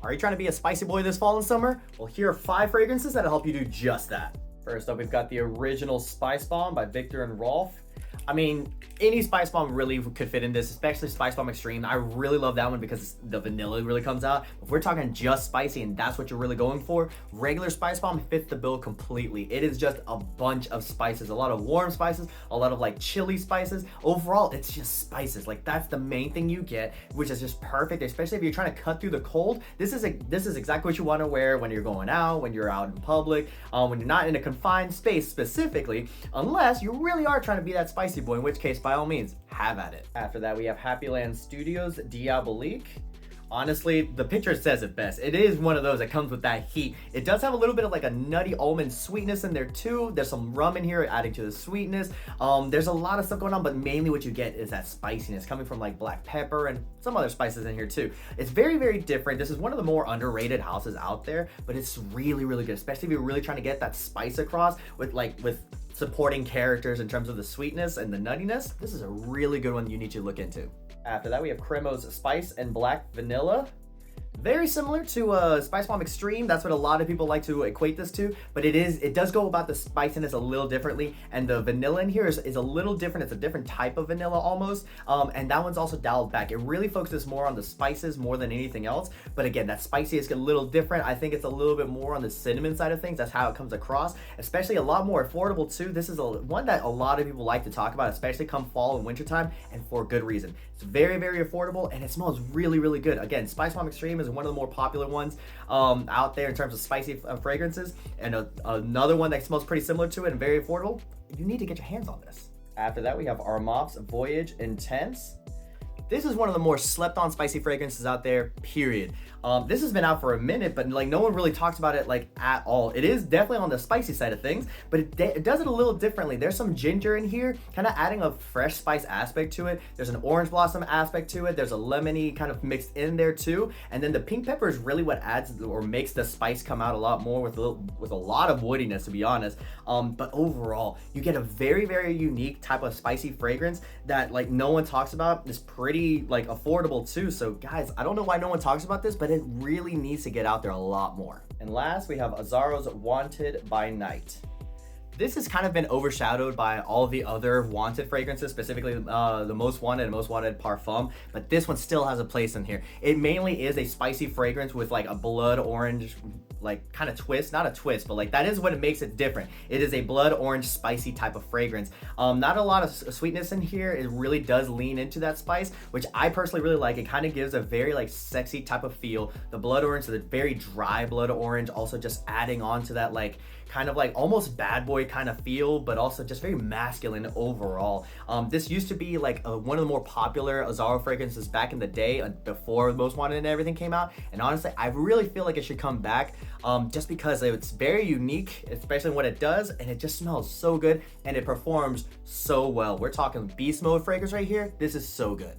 Are you trying to be a spicy boy this fall and summer? Well, here are 5 fragrances that'll help you do just that. First up, we've got the original Spice Bomb by Victor and Rolf. I mean, any Spice Bomb really could fit in this, especially Spice Bomb Extreme. I really love that one because the vanilla really comes out. If we're talking just spicy and that's what you're really going for, regular Spice Bomb fits the bill completely. It is just a bunch of spices, a lot of warm spices, a lot of like chili spices. Overall, it's just spices. Like that's the main thing you get, which is just perfect, especially if you're trying to cut through the cold. This is exactly what you want to wear when you're going out, when you're out in public, when you're not in a confined space specifically, unless you really are trying to be that spicy boy, in which case, by all means, have at it. After that, we have Happy Land Studios Diabolique. Honestly, the picture says it best. It is one of those that comes with that heat. It does have a little bit of like a nutty almond sweetness in there too. There's some rum in here adding to the sweetness. There's a lot of stuff going on, but mainly what you get is that spiciness coming from like black pepper and some other spices in here too. It's very, very different. This is one of the more underrated houses out there, but it's really, really good, especially if you're really trying to get that spice across with supporting characters in terms of the sweetness and the nuttiness. This is a really good one you need to look into. After that, we have Cremos Spice and Black Vanilla. Very similar to Spice Bomb Extreme. That's what a lot of people like to equate this to, but it does go about the spiciness a little differently, and the vanilla in here is a little different. It's a different type of vanilla almost, and that one's also dialed back. It really focuses more on the spices more than anything else, but again, that spicy is a little different. I think it's a little bit more on the cinnamon side of things. That's how it comes across, especially a lot more affordable too. This is one that a lot of people like to talk about, especially come fall and winter time, and for good reason. It's very, very affordable, and it smells really, really good. Again, Spice Bomb Extreme is one of the more popular ones out there in terms of spicy fragrances, and another one that smells pretty similar to it and very affordable. You need to get your hands on this. After that, we have Armaf's Voyage Intense. This is one of the more slept on spicy fragrances out there, period. This has been out for a minute, but like no one really talks about it like at all. It is definitely on the spicy side of things, but it does it a little differently. There's some ginger in here, kind of adding a fresh spice aspect to it. There's an orange blossom aspect to it. There's a lemony kind of mixed in there too. And then the pink pepper is really what adds or makes the spice come out a lot more with a lot of woodiness, to be honest. But overall, you get a very, very unique type of spicy fragrance that like no one talks about. It's pretty like affordable too. So guys, I don't know why no one talks about this, but it really needs to get out there a lot more. And last, we have Azzaro's Wanted by Night. This has kind of been overshadowed by all the other Wanted fragrances, specifically the Most Wanted and Most Wanted Parfum, but this one still has a place in here. It mainly is a spicy fragrance with like a blood orange like kind of twist, not a twist, but like that is what makes it different. It is a blood orange spicy type of fragrance. Not a lot of sweetness in here. It really does lean into that spice, which I personally really like. It kind of gives a very like sexy type of feel. The blood orange, the very dry blood orange, also just adding on to that like kind of like almost bad boy kind of feel, but also just very masculine overall. This used to be like one of the more popular Azzaro fragrances back in the day, before Most Wanted and everything came out. And honestly, I really feel like it should come back just because it's very unique, especially in what it does, and it just smells so good and it performs so well. We're talking beast mode fragrance right here. This is so good.